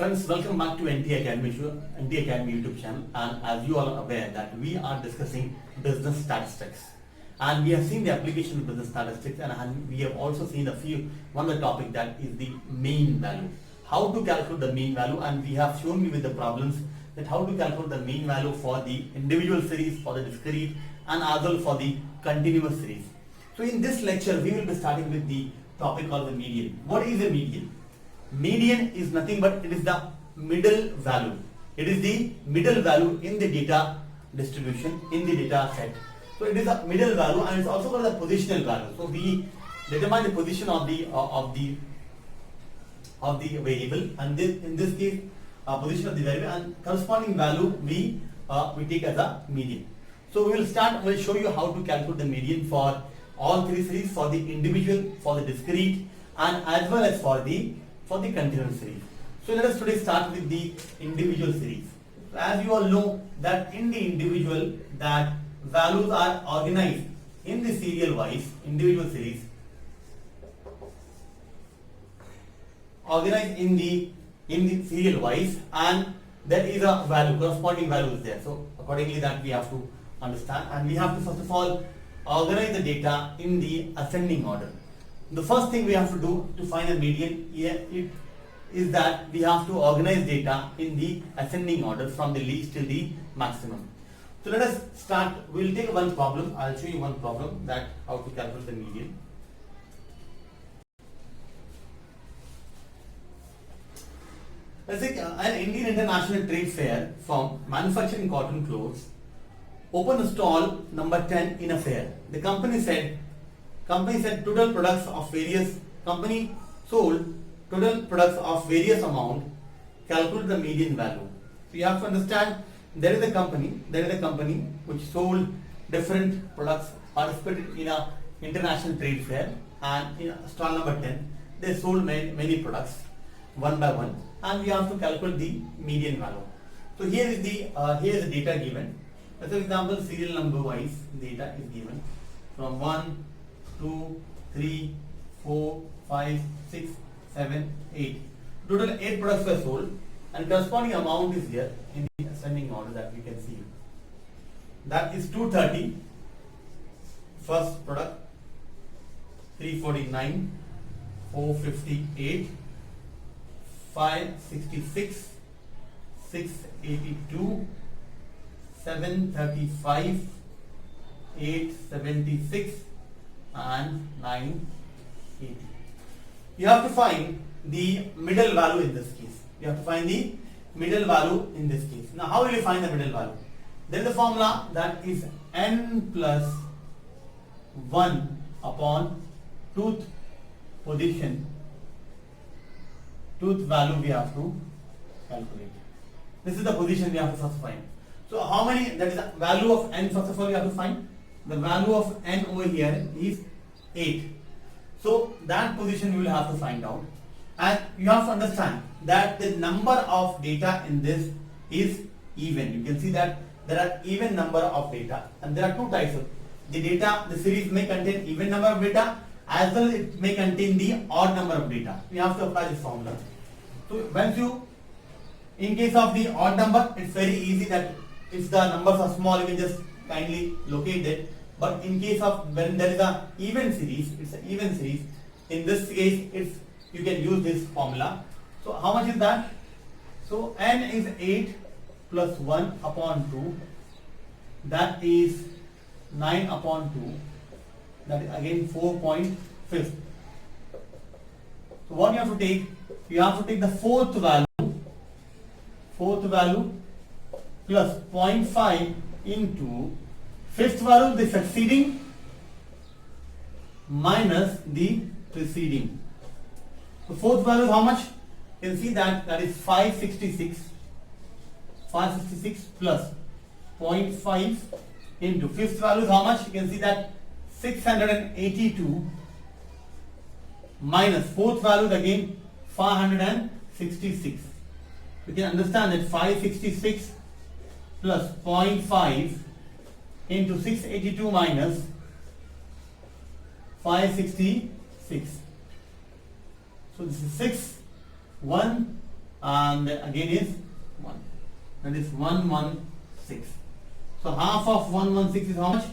Friends, welcome back to NT Academy YouTube channel, and as you all are aware that we are discussing business statistics, and we have seen the application of business statistics, and we have also seen one of the topic that is the mean value, how to calculate the mean value, and we have shown you with the problems that how to calculate the mean value for the individual series, for the discrete, and as well for the continuous series. So in this lecture we will be starting with the topic called the median. What is a median? Median is nothing but it is the middle value. It is the middle value in the data distribution, in the data set. So it is a middle value, and it's also called the positional value. So we determine the position of the variable, and in this case position of the variable, and corresponding value we take as a median. So we will show you how to calculate the median for all three series, for the individual, for the discrete, and as well as for the continuous series. So let us today start with the individual series. As you all know that in the individual, that values are organized in the serial wise, individual series organized in the serial wise, and there is a value, corresponding value is there. So accordingly that we have to understand, and we have to first of all organize the data in the ascending order. The first thing we have to do to find a median is that we have to organize data in the ascending order from the least till the maximum. So let us start. We will take one problem. I will show you one problem that how to calculate the median. Let's say an Indian International Trade Fair firm manufacturing cotton clothes opened a stall number 10 in a fair. The company said total products of various company sold total products of various amount, calculate the median value. So you have to understand there is a company which sold different products, participated in a international trade fair, and in stall number 10 they sold many products one by one, and we have to calculate the median value. So here is the data given. As an example, serial number wise data is given from 1, 2, 3, 4, 5, 6, 7, 8. Total 8 products were sold, and corresponding amount is here in the ascending order that we can see. That is 230, first product, 349, 458, 566, 682, 735, 876, and 980. You have to find the middle value in this case. Now how will you find the middle value? There is a formula that is n plus 1 upon tooth position, tooth value we have to calculate. This is the position we have to first find. So how many, that is the value of n, first of all you have to find. The value of n over here is 8. So that position you will have to find out, and you have to understand that the number of data in this is even. You can see that there are even number of data, and there are two types of the data. The series may contain even number of data, as well it may contain the odd number of data. We have to apply this formula. So once you, in case of the odd number, it's very easy that if the numbers are small, you can just kindly locate it. But in case of when there is a even series, it's an even series. In this case, you can use this formula. So how much is that? So n is 8 plus 1 upon 2. That is 9 upon 2. That is again 4.5. So what you have to take? You have to take the fourth value plus 0.5 into fifth value, the succeeding minus the preceding. So fourth value is how much? You can see that is 566 plus 0.5 into fifth value is how much? You can see that 682 minus fourth value again 566. You can understand that 566 plus 0.5 into 682 minus 566. So this is 6, 1, and then again is 1. That is 116. So half of 116 is how much?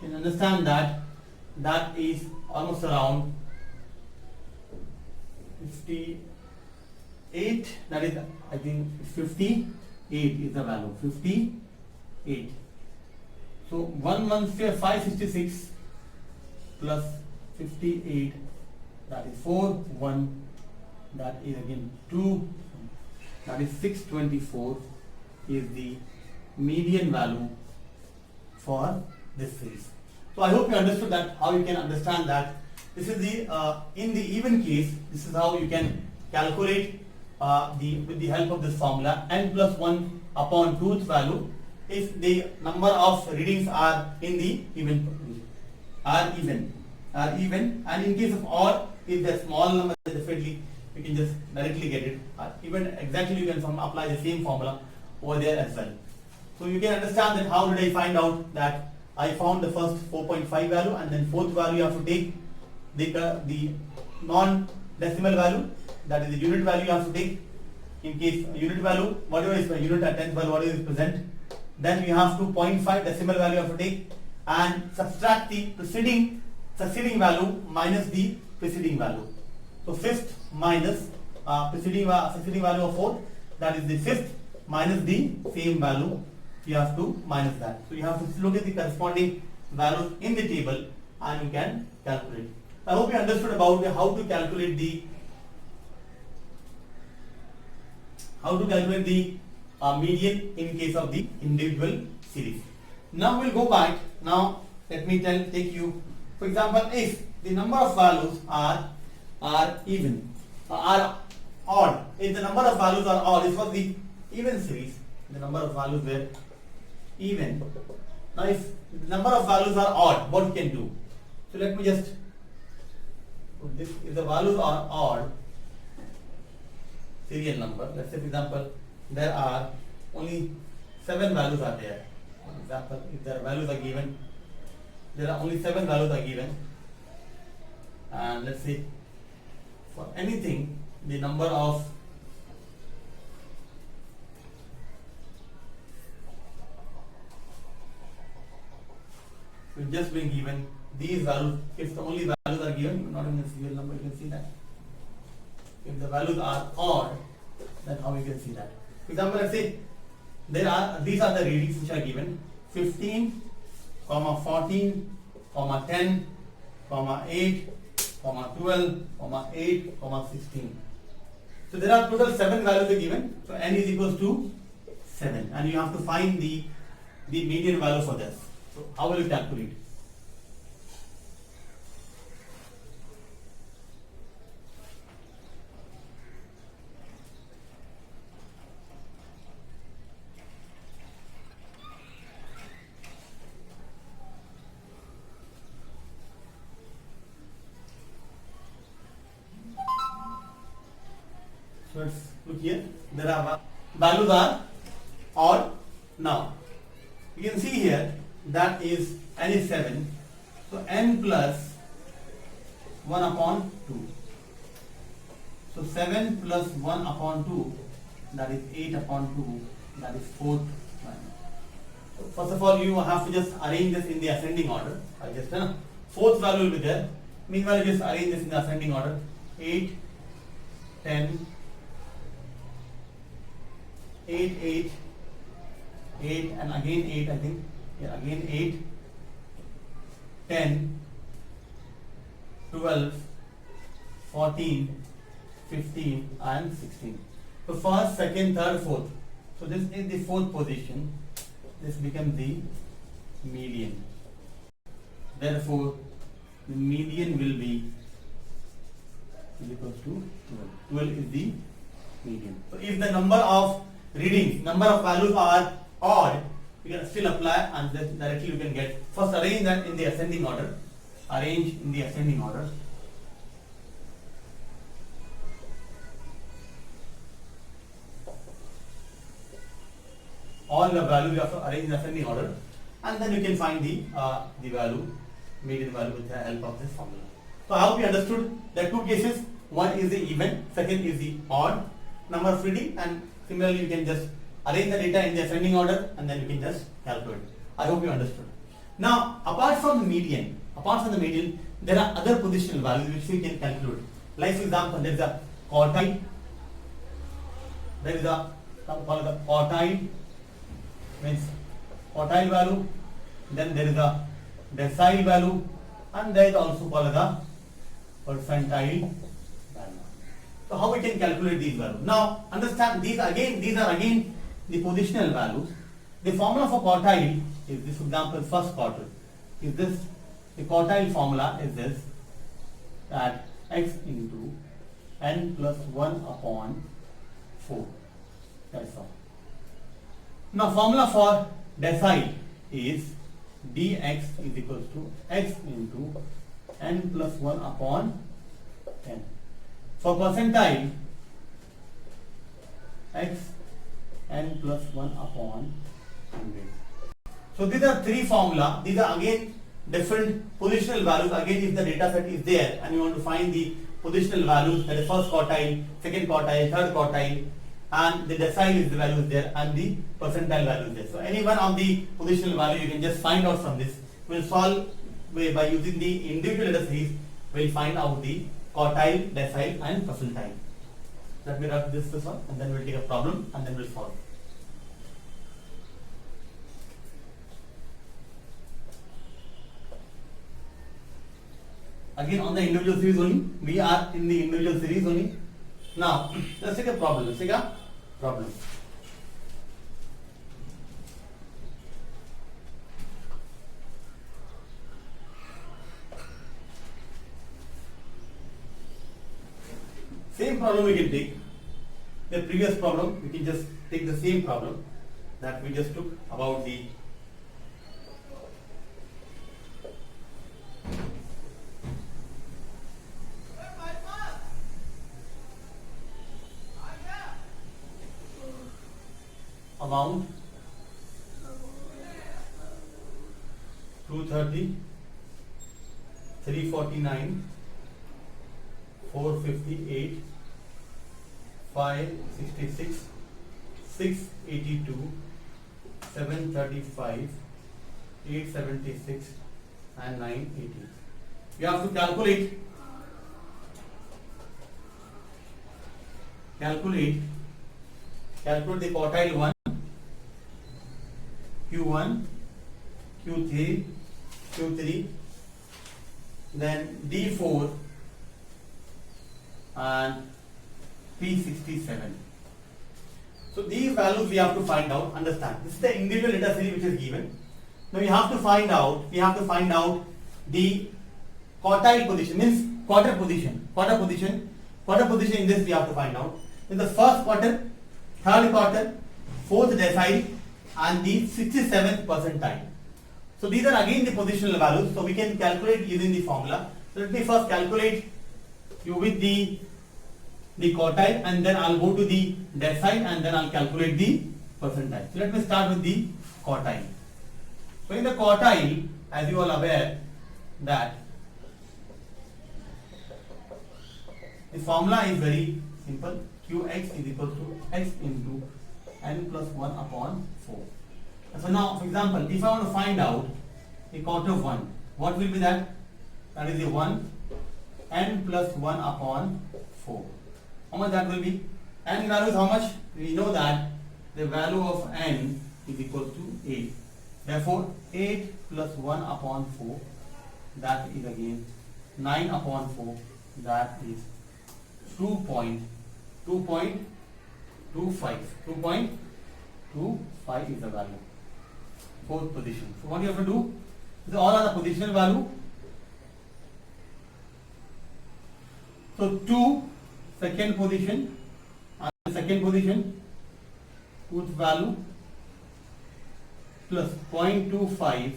You can understand that that is almost around 58. That is, I think 58 is the value. 58. So 566 plus 58, that is 4, 1, that is again 2, that is 624 is the median value for this series. So I hope you understood that, how you can understand that. This is the in the even case, this is how you can calculate with the help of this formula, n plus 1 upon 2th value, if the number of readings are in the even, and in case of odd, if the small number, definitely you can just directly get it. Even exactly you can apply the same formula over there as well. So you can understand that how did I find out that I found the first 4.5 value, and then fourth value you have to take the non-decimal value, that is the unit value you have to take. In case unit value, whatever is the unit at 10th value, whatever is present, then you have to 0.5 decimal value you have to take and subtract the succeeding value minus the preceding value. So fifth minus succeeding value of fourth, that is the fifth minus the same value, you have to minus that. So you have to look at the corresponding values in the table and you can calculate. I hope you understood about how to calculate the median in case of the individual series. Now we'll go back. Now let me take you. For example, if the number of values are even, are odd, if the number of values are odd, this was the even series, the number of values were even. Now if the number of values are odd, what you can do? So let me just put this. If the values are odd, serial number, let's say for example there are only 7 values are there. For example, if there are values are given, there are only 7 values are given, and let's say for anything the number of we've just been given these values. If the only values are given, not in the serial number, you can see that. If the values are odd, then how you can see that? For example, let's say these are the readings which are given: 15, 14, 10, 8, 12, 8, 16. So there are total 7 values are given. So n is equals to 7, and you have to find the median value for this. So how will you calculate? So let's look here. There are values are odd. Now you can see here that is n is 7. So n plus 1 upon 2. So 7 plus 1 upon 2, that is 8 upon 2, that is 4th one. So first of all, you have to just arrange this in the ascending order. I just fourth value will be there. Meanwhile, just arrange this in the ascending order. 8, 10, 8, 8, and again 8, I think. Yeah, again 8, 10, 12, 14, 15, and 16. So first, second, third, fourth. So this is the fourth position. This becomes the median. Therefore, the median will be equals to 12. 12 is the median. So if the number of readings, number of values are odd, you can still apply, and then directly you can get. First, arrange that in the ascending order. Arrange in the ascending order. All the values you have to arrange in ascending order, and then you can find the value, median value, with the help of this formula. So I hope you understood. There are two cases. One is the even, second is the odd. number of reading, and similarly you can just arrange the data in the ascending order and then you can just calculate. I hope you understood. Now, apart from the median, there are other positional values which we can calculate. Like for example, there is a quartile, there is a called the quartile, means quartile value, then there is a decile value, and there is also called the percentile value. So how we can calculate these values? Now understand, these are again the positional values. The formula for quartile is this. For example, first quartile is this. The quartile formula is this, that x into n plus 1 upon 4. That's all. Now formula for decile is dx is equals to x into n plus 1 upon n. For percentile, x n plus 1 upon 100. So these are three formula. These are again different positional values. Again, if the data set is there and you want to find the positional values, that is first quartile, second quartile, third quartile, and the decile is the value is there, and the percentile value is there. So any one of the positional value you can just find out from this. We'll solve by using the individual data series. We'll find out the quartile, decile, and percentile. Let me wrap this one, and then we'll take a problem and then we'll solve. Again on the individual series only. We are in the individual series only. Now let's take a problem. Same problem we can take. The previous problem, we can just take the same problem that we just took about the amount 230, 349, 458, 566, 682, 735, 876 and 980. You have to calculate the quartile 1, Q1, Q3, Q3, then D4 and P67. So these values we have to find out. Understand, this is the individual data series which is given. Now we have to find out the quartile position, means quarter position in this we have to find out. In the first quarter, third quarter, fourth decile, and the 67th percentile. So these are again the positional values. So we can calculate using the formula. So let me first calculate with the quartile, and then I'll go to the decile, and then I'll calculate the percentile. So let me start with the quartile. So in the quartile, as you are aware that the formula is very simple. Qx is equal to x into n plus 1 upon 4. So now, for example, if I want to find out the quarter 1, what will be that? That is the 1, n plus 1 upon 4. How much that will be? N value is how much? We know that the value of n is equal to 8. Therefore, 8 plus 1 upon 4, that is again 9 upon 4, that is 2.25. 2.25 is the value. Fourth position. So what you have to do is all are the positional value. So 2 second position and second position, put value plus 0.25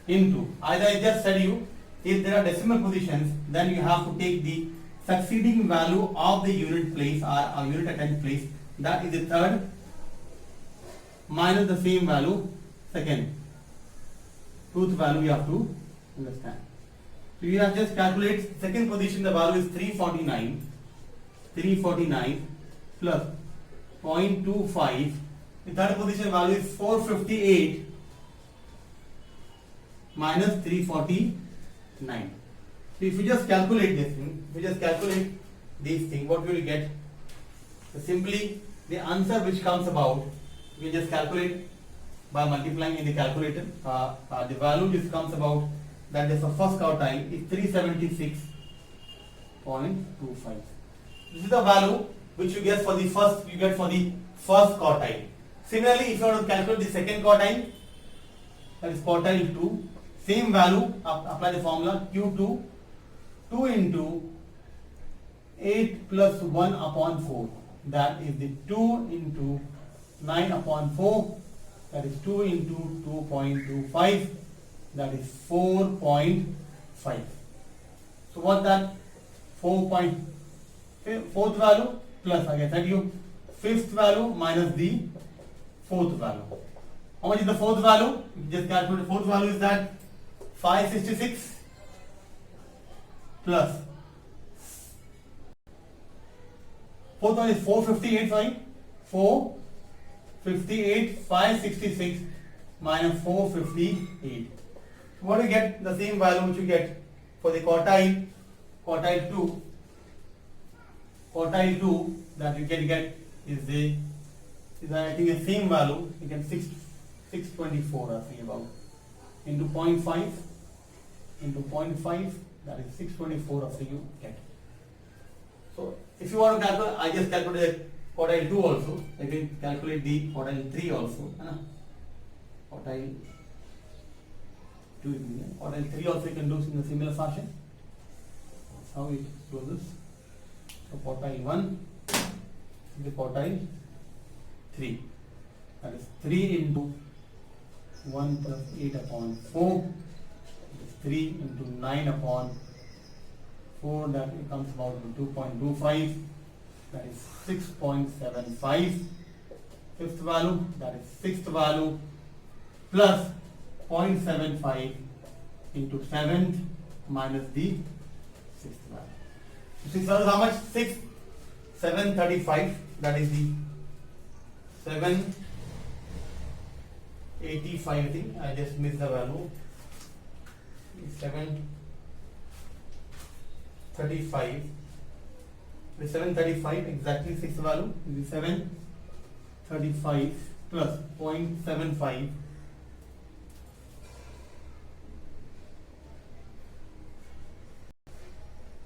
into, either I just said you, if there are decimal positions, then you have to take the succeeding value of the unit place or unit at nth place, that is the third, minus the same value second. Truth value you have to understand. So you have just calculate second position, the value is 349, plus 0.25. The third position value is 458 minus 349. So if you just calculate this thing, what will you get? So simply the answer which comes about, you can just calculate by multiplying in the calculator. The value which comes about, that is the first quartile, is 376.25. This is the value which you get for the first quartile. Similarly, if you want to calculate the second quartile, that is quartile 2, same value, apply the formula Q2, 2 into 8 plus 1 upon 4, that is the 2 into 9 upon 4, that is 2 into 2.25, that is 4.5. So what that? Fourth value plus, like I said you, fifth value minus the fourth value. How much is the fourth value? Just calculate. Fourth value is that 566 plus, fourth one is 458, sorry, 458, 566 minus 458. What do you get? The same value which you get for the quartile 2 that you can get is I think the same value. You get 624, I think, about into 0.5 into 0.5, that is 624 after you get. So if you want to calculate, I just calculated quartile 2 also. I can calculate the quartile 3 also. Quartile 2 is here. Quartile 3 also you can do in a similar fashion. That's how it goes. So quartile 1 is the quartile 3. That is 3 into 1 plus 8 upon 4. That is 3 into 9 upon 4. That it comes about to 2.25. That is 6.75. Fifth value, that is sixth value, plus 0.75 into 7th minus the sixth value. So sixth value is how much? 735. That is the 785. I think I just missed the value. 735. The 735 exactly sixth value is the 735 plus 0.75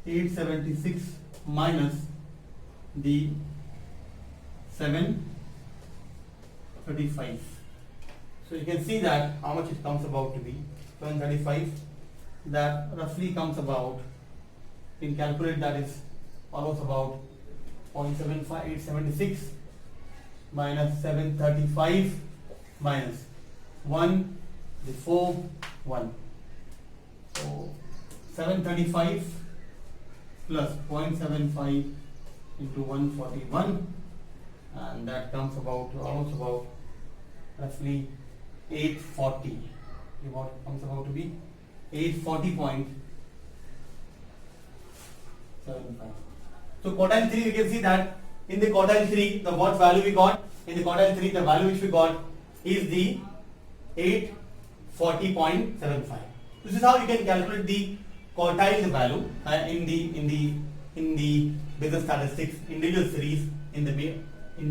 876 minus the 735. So you can see that how much it comes about to be. 735, that roughly comes about, you can calculate, that is almost about 0.75, 876 minus 735 minus 1, the 4, 1. So 735 plus 0.75 into 141, and that comes about almost about roughly 840. What comes about to be 840.75. So quartile 3, you can see that in the quartile 3, the what value we got? In the quartile 3, the value which we got is the 840.75. This is how you can calculate the quartile value in the business statistics individual series in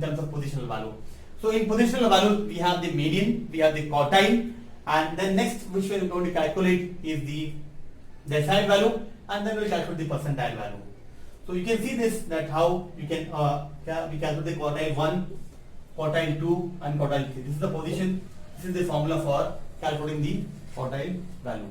terms of positional value. So in positional value, we have the median, we have the quartile, and then next which we are going to calculate is the decile value, and then we will calculate the percentile value. So you can see this, that how you can we calculate the quartile 1, quartile 2 and quartile 3. This is the position, this is the formula for calculating the quartile value.